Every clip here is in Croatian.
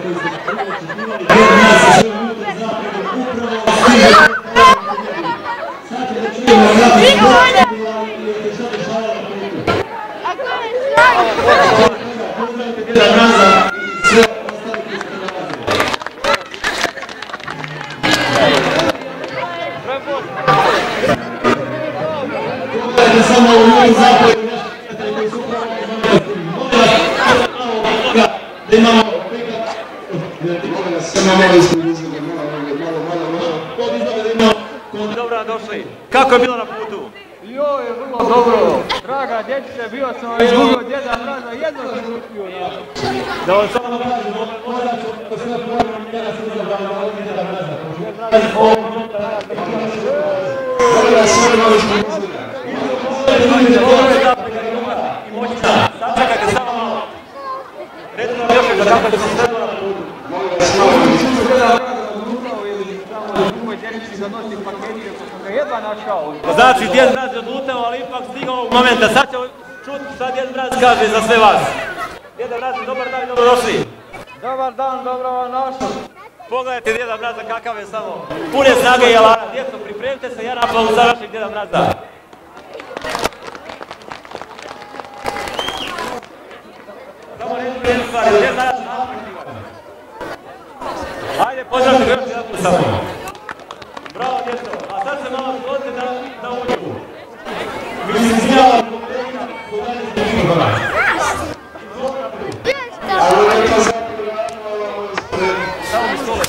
koji ste očekivali. Djed Mraz sa svojim unutar zapadom upravo stiže. Sad će da čujemo kako se dosta bila i šta dešavala na putu. Pozdravite Djeda Mraza i sve ostali koji ste nalazili. Pogledajte samo u jugu zapadu i naši prijatelji koji su upravo da imamo Dobro došli. Kako je bilo na putu? Joj, vrlo dobro. Draga dječice, bio sam izgubio Djeda Mraza, jedno sam uspio. Da vam samo kažem, morat ću sve programe njega se izabrali da ovdje Djeda Mraza. Sačekajte samo malo. Redu nam još da kako će se sve na putu. Znači, Djed Mraz je odlutao, ali ipak stigao ovog momenta. Sad ćemo čuti šta Djed Mraz kaže za sve vas. Djeda Mraz, dobar dan i dobrodošli. Dobar dan, dobro vam našao. Pogledajte Djeda Mraza kakav je samo. Pune snage i alana. Djeco, pripremite se, jedan aplauz za našeg Djeda Mraza. Samo reći jednu stvar, Djed Mraz napritivan. Ajde, pozdravite još jedan put samo. Bravo djeco, a sad se malo sklonite da uđu. Mi se izgledala zbog terena kod dalje se njima. Ali neka zapadu radimo ispred. Samo mi stole.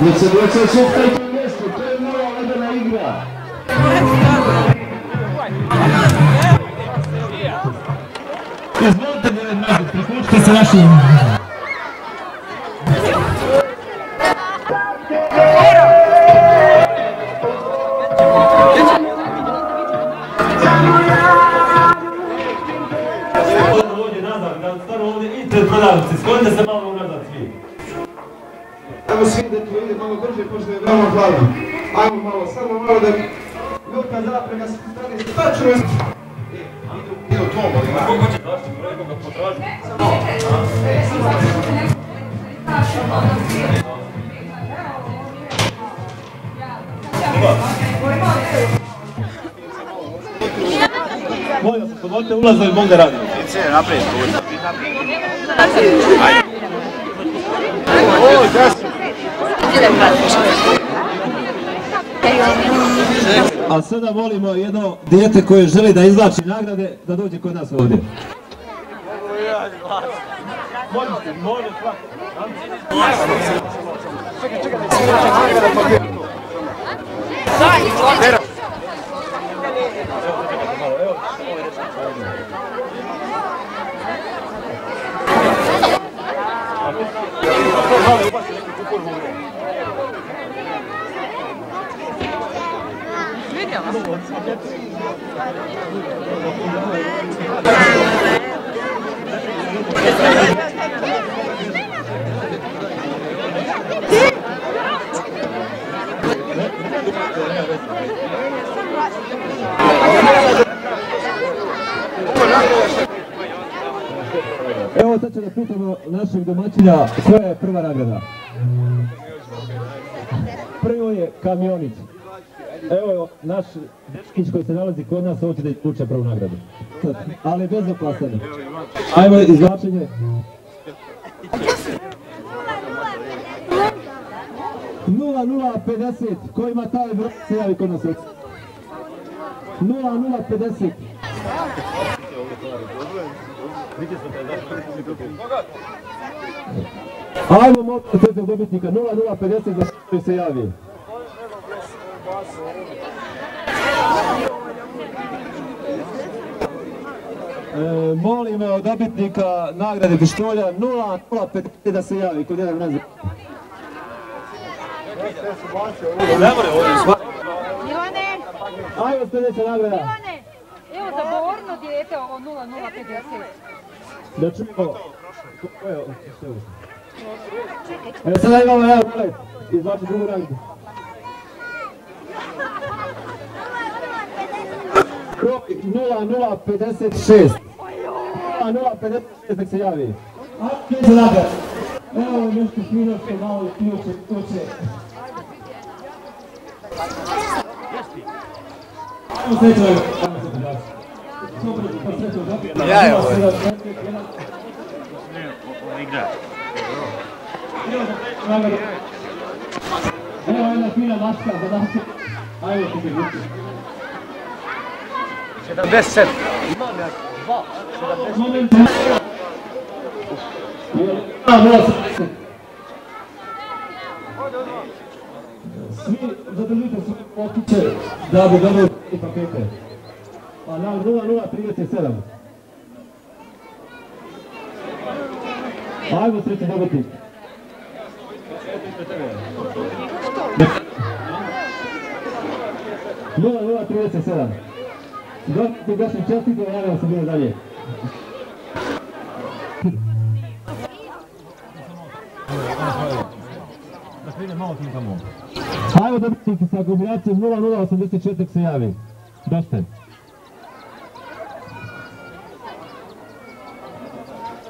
Djeca, šeftajte u mjestu, to je nova ledena igra. Izvolite Djed Mraz, priključite se našim. Ovdje nazad, da stanu ovdje ispred prodavnice, sklonite se malo unazad svi. Ajmo svi da to ide malo brže, pošto je veoma hladno. Ajmo malo, samo malo da ljudka zaprega se strane stačno je... Idu tom, ali ima. Kako će zašto, preko ga potražu? Molim vas, podvolite ulaz da bi mogu da radim. Sve, naprijed, A sada molimo jedno dijete koje želi da izvlači nagrade da dođe kod nas ovdje. Molim Evo sad će da pitamo našeg domaćina koja je prva nagrada. Prvo je kamionić. Evo naš dečkić koji se nalazi kod nas hoće da izvuče prvu nagradu. Ali bez opasanja. Ajmo izvlačenje. 0050, ko ima taj broj se javi kod nas. 0050. Ajmo molim sretnog dobitnika 0050 da se javi. Molim dobitnika nagrade pištolja 0050 da se javi kod jedan razred. Ivane! Ajmo sljedeća nagrada. Ivane! Evo za borno dijete ovo 0050. Da čujemo... Evo sada imamo jedan rulet. Izvlači drugu nagradu. Kroj 0056. 0056 nek se javi. A, gdje se nagrad? Evo nešto fino što malo ključe. Ajmo sljedeće nagrad. Ja evo. Evo jedna fina mačka za nas. Ajmo ti se guti. 77. Imam ja 2. Svi zadržite svoje potiče da bi dobili pakete. A na 0037. Ajmo sreći dobiti. Što? 0037. Dobiti gašim čestite, javljamo se bilo dalje. Ajmo dobiti sa kombinacijom 0084 se javi. Došte.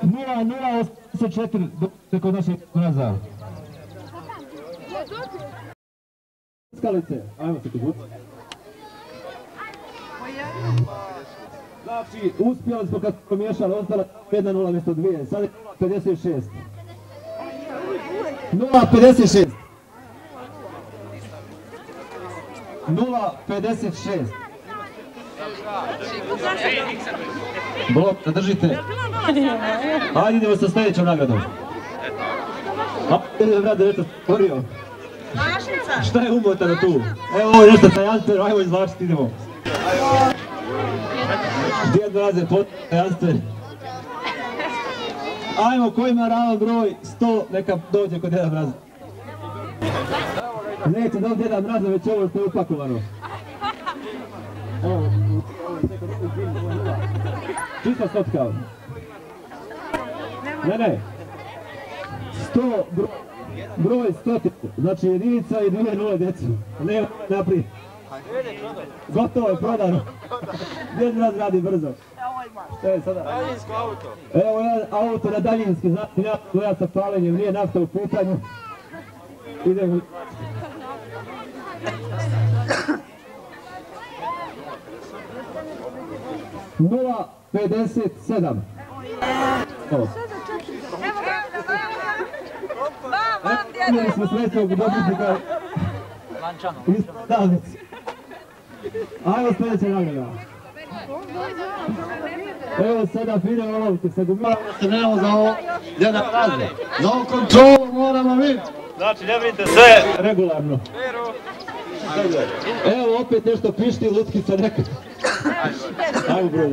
0084 dobite kod našeg nazva. Skalice, ajmo se kod. Znači, uspjeli smo kad smo pomiješali, ostala 1-0 mjesto 2, sad je 56. 0,56. 0,56. Blok, zadržite. Ajde idemo sa sljedećom nagradom. Ajde brate, nešto stvorio. Šta je umotano tu? Evo ovo je nešto tajanstven, ajmo izvlačiti, idemo. Djed Mraze, tajanstven. Ajmo, ko ima ravan broj 100, neka dođe kod Djeda Mraza. Neće da Djeda Mraza, već ovo što je upakovano. Ovo je neko drugi film, ovo je nula. Čista stotka. Ne. 100 broj 100, znači jedinica i 2 nule djecu. Ne, naprijed. Gotovo je, prodano. Djed Mraz radi brzo. Što je sada? Daljinsko auto. Evo jedan auto na daljinski, znači ja gledam sa palenjem, nije nafta u pitanju. Idemo. Nula 57. Evo. Imali smo srećnog dobitnika iz prodavnice. Ajmo sljedeća nagrada. Evo sada fine olovke sa gumama. Se nemamo za ovo Djeda Mraza. Za ovu kontrolu moramo vidjeti. Znači, ne vidite sve regularno. Evo opet nešto pišti, lutkica neka. Ajmo broj.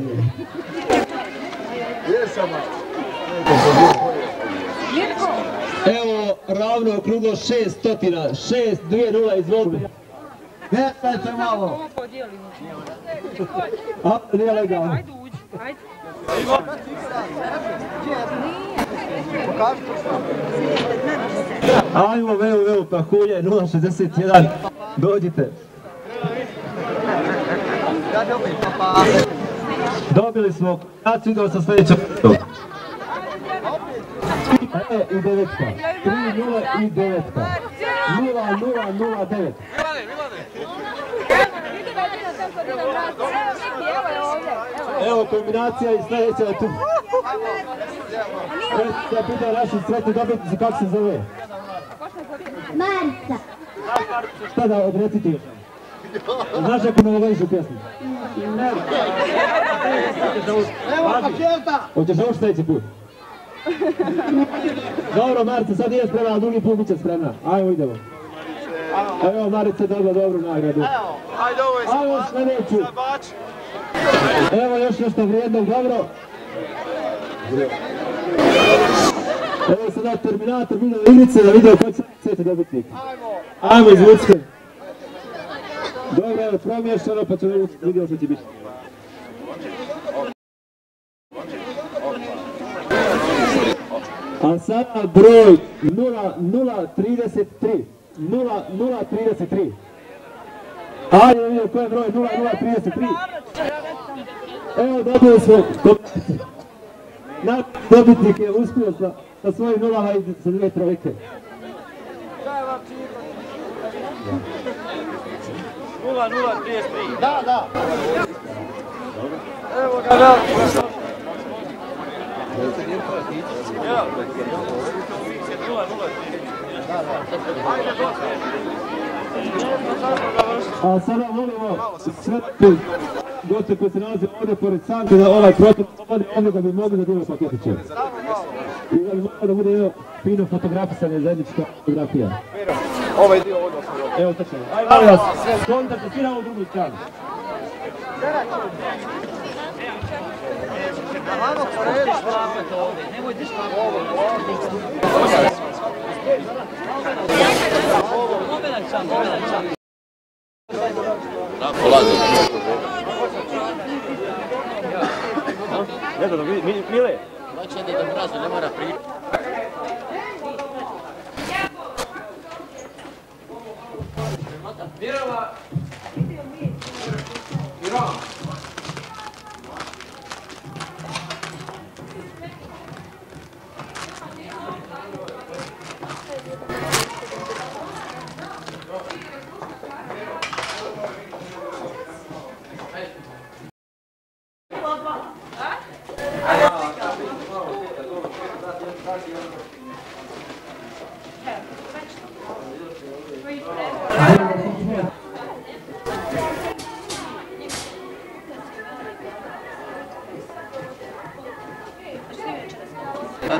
Evo ravno okruglo 600, 6, 2, 0, izvolite. Nestajte malo. A, nije legalno. Ajde uđi, ajde. Ajmo, vevo, pahulje, 061, dođite. Dobili smo kombinaciju, idemo sa sljedećom. I devetka. 3-0 i devetka. 0-0-0-9. Evo kombinacija i sljedeća je tu. Ja pitam naši sretni dobitnici kako se zove. Marica. Šta da odreciti još? Znaš neku novogodišnju pjesmu? Evo paketa! Hoćeš ovo sljedeći put? Dobro Marica, sad nije spremna, ali drugi put bit će spremna. Ajmo idemo. Evo Marica, dobru nagradu. Ajmo sljedeću. Evo još nešto vrijednog, dobro. Evo sada Terminator, video igrice, da vidio koji ćete dobitnik. Ajmo izvucite. Dobro, evo promješano, pa ćemo vidio što će biti. A sada broj 0033. 0033. Ajde da vidim koji je broj 0033. Evo dobili smo kombinaciju. Dobitnik je uspio sa svojim nulama i sa dvije trojke. 0033. Da. Evo ga, da. A sada molimo sve goste koji se nalaze ovdje pored Sanke da ovaj prostor slobodi ovdje da bi mogli da dijelu paketiće. I da bi mogli da bude jedno fino fotografisanje, zajednička fotografija. Ovaj dio ovdje. Evo tačno. Ajde, molim vas, kontakt svi na ovu drugu stranu. Hajmo porediš šlapet ovdje, nemojte šlapet. Momenat čam. Da, polazi. Ne znam, Mile. Znači da mrazu ne mora pričati. Mirova. Mirova.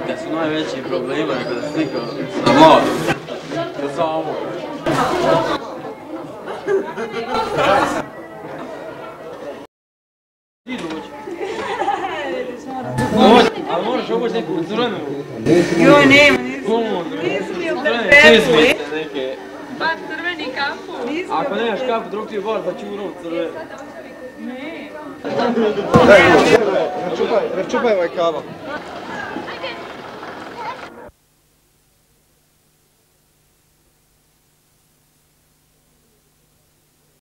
Kad su najveći problema kada slikao sa mladom. Da sam ovo. Ti dođi. Ali moraš obući neku crvenu. Joj, nema, nisam mi oblepetili. Pa crveni kapu. Ako nemaš kapu, drug ti je bar pa ću urovu crvenu. Ne. Ne čupaj ovaj kava.